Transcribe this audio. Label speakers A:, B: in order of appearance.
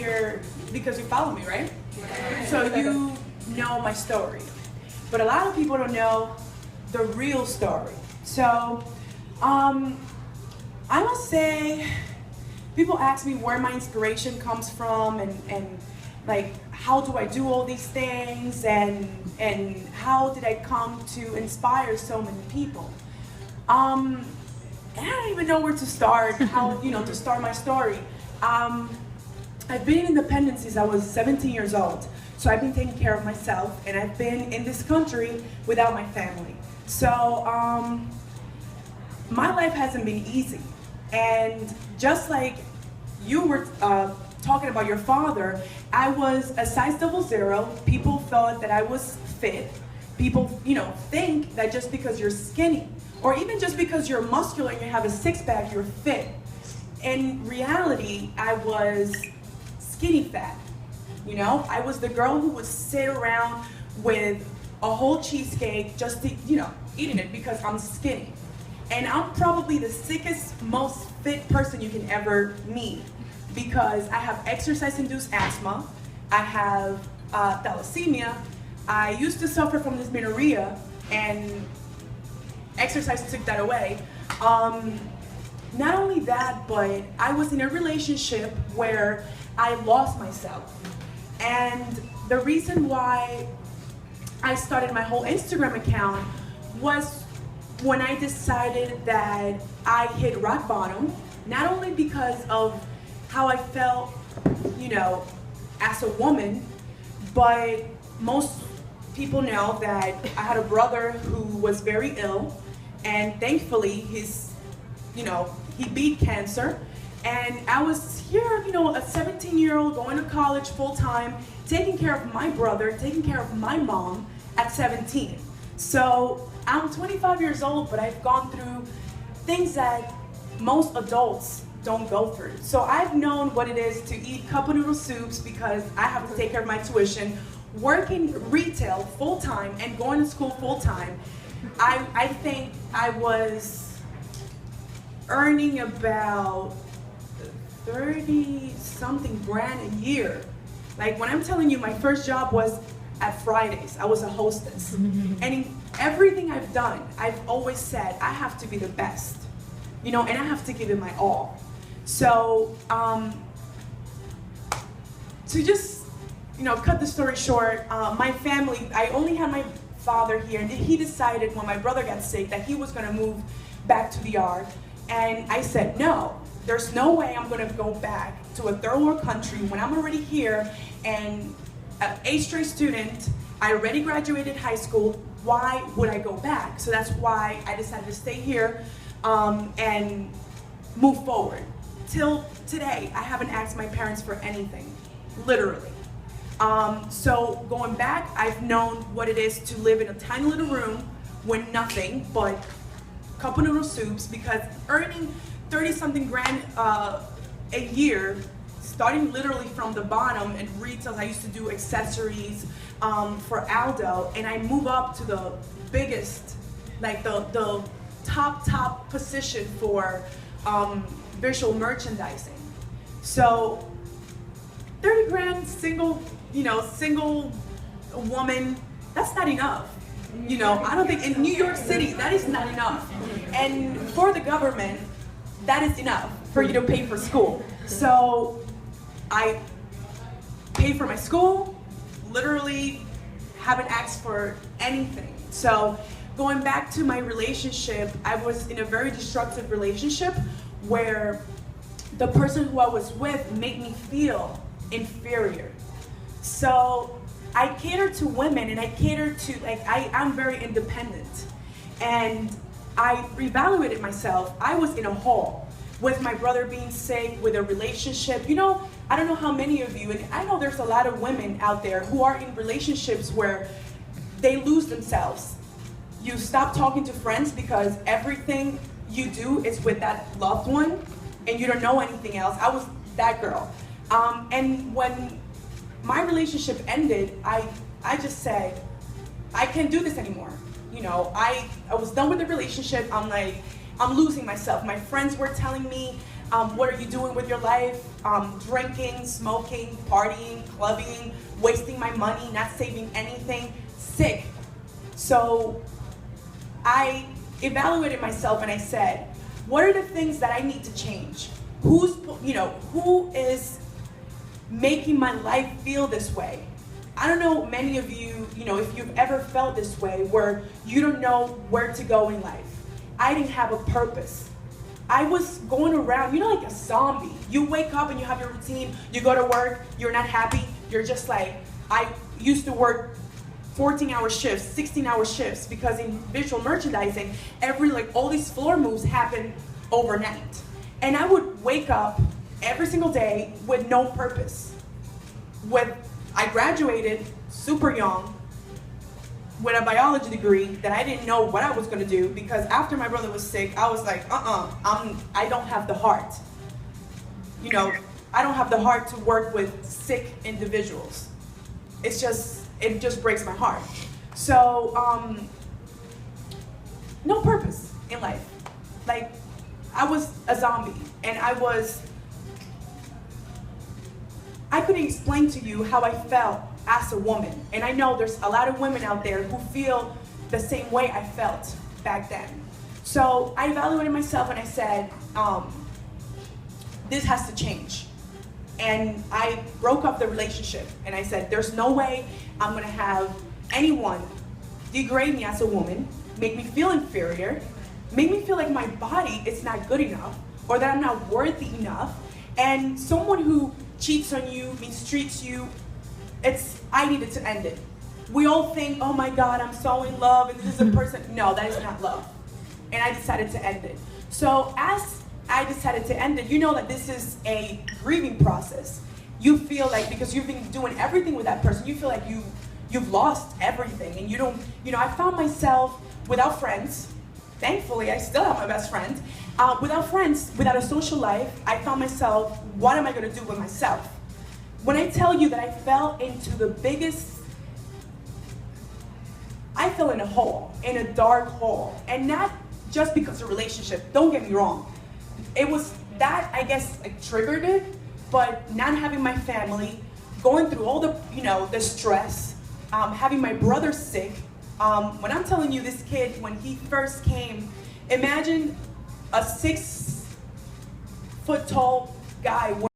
A: here because you follow me, right? So you know my story. But a lot of people don't know the real story. So I must say, people ask me where my inspiration comes from and like how do I do all these things and how did I come to inspire so many people. And I don't even know where to start, how to start my story. I've been independent since I was 17 years old. So I've been taking care of myself, and I've been in this country without my family. So my life hasn't been easy. And just like you were talking about your father, I was a size 00. People thought that I was fit. People, think that just because you're skinny, or even just because you're muscular and you have a six-pack, you're fit. In reality, I was skinny fat. I was the girl who would sit around with a whole cheesecake just to, eating it because I'm skinny. And I'm probably the sickest, most fit person you can ever meet because I have exercise-induced asthma, I have thalassemia, I used to suffer from dysmenorrhea, and exercise took that away. Not only that, but I was in a relationship where I lost myself. And the reason why I started my whole Instagram account was when I decided that I hit rock bottom, not only because of how I felt, as a woman, but most people know that I had a brother who was very ill, and thankfully he beat cancer. And I was here, a 17-year-old going to college full-time, taking care of my brother, taking care of my mom at 17. So I'm 25 years old, but I've gone through things that most adults don't go through. So I've known what it is to eat cup of noodle soups because I have to take care of my tuition, working retail full-time and going to school full-time. I think I was earning about 30-something grand a year. Like when I'm telling you, my first job was at Fridays. I was a hostess. And in everything I've done, I've always said, I have to be the best, and I have to give it my all. So, to just, cut the story short, my family, I only had my father here, and he decided when my brother got sick that he was gonna move back to the yard. And I said, no, there's no way I'm gonna go back to a third world country when I'm already here and an 8th straight student, I already graduated high school, why would I go back? So that's why I decided to stay here and move forward. Till today, I haven't asked my parents for anything, literally. So going back, I've known what it is to live in a tiny little room with nothing but cup of noodle soups, because earning 30-something grand a year, starting literally from the bottom in retail, I used to do accessories for Aldo, and I move up to the biggest, like the top position for visual merchandising. So 30 grand single woman, that's not enough. I don't think in New York City, that is not enough. And for the government, that is enough for you to pay for school. So I paid for my school, literally haven't asked for anything. So going back to my relationship, I was in a very destructive relationship where the person who I was with made me feel inferior. So I cater to women, and I cater to, I'm very independent. And I reevaluated myself. I was in a hole with my brother being sick, with a relationship. I don't know how many of you, and I know there's a lot of women out there who are in relationships where they lose themselves. You stop talking to friends because everything you do is with that loved one, and you don't know anything else. I was that girl. And when my relationship ended, I just said, I can't do this anymore. I was done with the relationship. I'm losing myself. My friends were telling me What are you doing with your life? Drinking, smoking, partying, clubbing, wasting my money, not saving anything, sick. So I evaluated myself and I said, what are the things that I need to change? Who is making my life feel this way? I don't know, many of you, if you've ever felt this way where you don't know where to go in life. I didn't have a purpose. I was going around, like a zombie. You wake up and you have your routine, you go to work, you're not happy, you're just like, I used to work 14-hour shifts, 16-hour shifts, because in visual merchandising, all these floor moves happen overnight. And I would wake up every single day with no purpose. I graduated super young with a biology degree that I didn't know what I was gonna do, because after my brother was sick, I was like, I don't have the heart. I don't have the heart to work with sick individuals. It just breaks my heart. So, no purpose in life. Like, I was a zombie, and I couldn't explain to you how I felt as a woman. And I know there's a lot of women out there who feel the same way I felt back then. So I evaluated myself and I said, this has to change. And I broke up the relationship and I said, there's no way I'm gonna have anyone degrade me as a woman, make me feel inferior, make me feel like my body is not good enough, or that I'm not worthy enough. And someone who cheats on you, mistreats you, I needed to end it. We all think, oh my God, I'm so in love and this is a person. No, that is not love. And I decided to end it. So as I decided to end it, you know that this is a grieving process. You feel like, because you've been doing everything with that person, you feel like you've lost everything. And you don't, I found myself without friends. Thankfully, I still have my best friend. Without friends, without a social life, I found myself, what am I gonna do with myself? When I tell you that I fell into I fell in a hole, in a dark hole. And not just because of relationship, don't get me wrong. It was that, I guess, triggered it, but not having my family, going through all the, the stress, having my brother sick. When I'm telling you, this kid, when he first came, imagine a 6 foot tall guy